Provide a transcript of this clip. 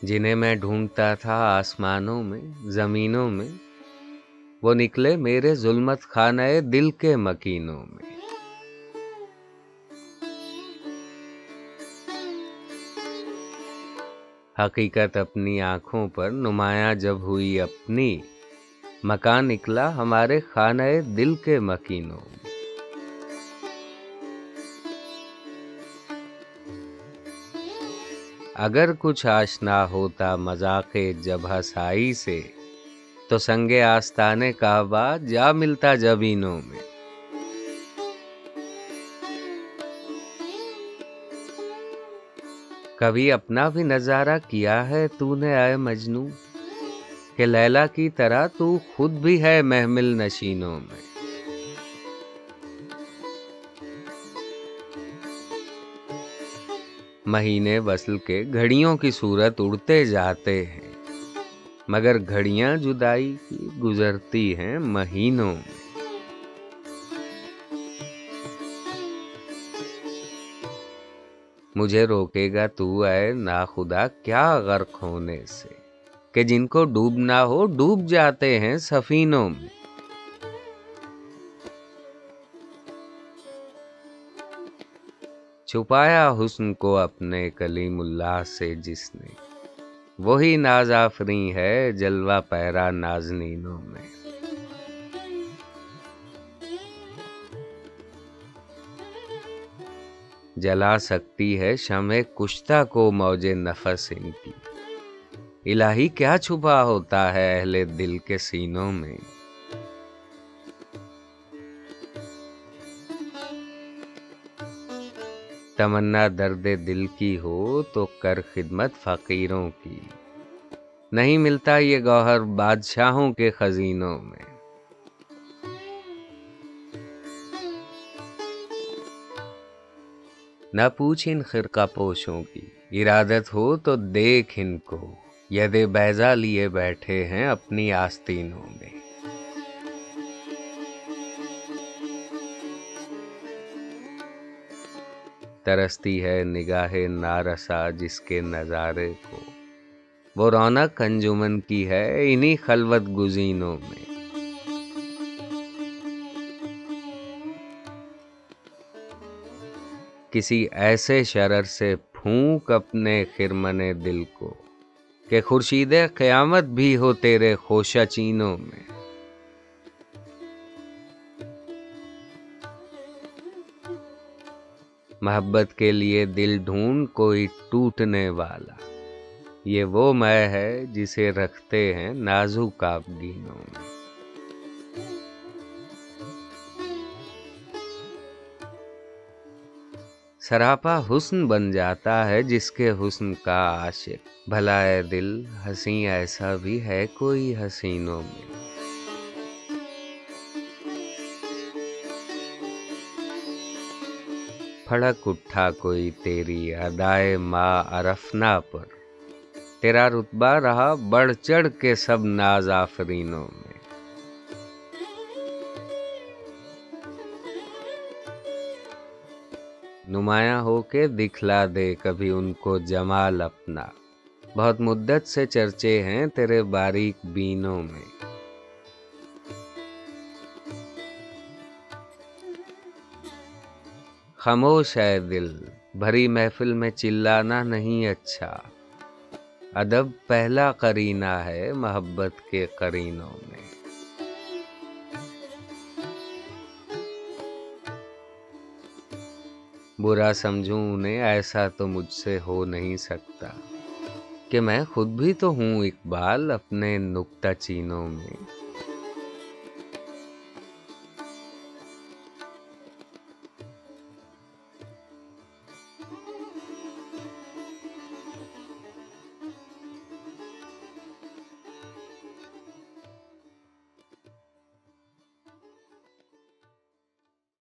जिन्हें मैं ढूंढता था आसमानों में ज़मीनों में, वो निकले मेरे जुल्मत खाने दिल के मकीनों में। हकीकत अपनी आंखों पर नुमाया जब हुई अपनी, मकान निकला हमारे खाने दिल के मकीनों में। अगर कुछ आशना होता मज़ाक़े जब हंसाई से, तो संगे आस्ताने काबा जा मिलता जबीनों में। कभी अपना भी नज़ारा किया है तूने आए मजनू, कि लैला की तरह तू खुद भी है महमिल नशीनों में। महीने वसल के घड़ियों की सूरत उड़ते जाते हैं, मगर घड़ियां जुदाई की गुजरती हैं महीनों में। मुझे रोकेगा तू ऐ नाखुदा क्या गर्क होने से, कि जिनको डूबना हो डूब जाते हैं सफीनों में। छुपाया हुस्न को अपने कलीमुल्लाह से जिसने, वही नाज आफरी है जलवा पैरा नाज़नीनों में। जला सकती है शम्ह कुश्ता को मौजे नफस इनकी, इलाही क्या छुपा होता है अहले दिल के सीनों में। तमन्ना दर्द दिल की हो तो कर खिदमत फकीरों की, नहीं मिलता ये गौहर बादशाहों के खजीनों में। न पूछ इन खिरका पोशों की, इरादत हो तो देख इनको, यदे बैजा लिए बैठे हैं अपनी आस्तीनों में। तरसती है निगाहे नारसा जिसके नजारे को, वो रौनक अंजुमन की है इन्हीं खलवत गुजीनों में। किसी ऐसे शरर से फूंक अपने खिरमने दिल को, कि खुर्शीदे क़यामत भी हो तेरे खोशाचीनों में। मोहब्बत के लिए दिल ढूंढ कोई टूटने वाला, ये वो मैं है जिसे रखते हैं नाजुक आबगीनों में। सरापा हुस्न बन जाता है जिसके हुस्न का आशिक, भला ए दिल हंसी ऐसा भी है कोई हसीनों में। फड़क उठा कोई तेरी अदाए माँ अरफना पर, तेरा रुतबा रहा बढ़ चढ़ के सब नाज आफरीनों में। नुमाया होके दिखला दे कभी उनको जमाल अपना, बहुत मुद्दत से चर्चे हैं तेरे बारीक बीनों में। खामोश है दिल, भरी महफिल में चिल्लाना नहीं अच्छा, अदब पहला करीना है मोहब्बत के करीनों में। बुरा समझूं उन्हें ऐसा तो मुझसे हो नहीं सकता, कि मैं खुद भी तो हूँ इकबाल अपने नुक्ता चीनों में।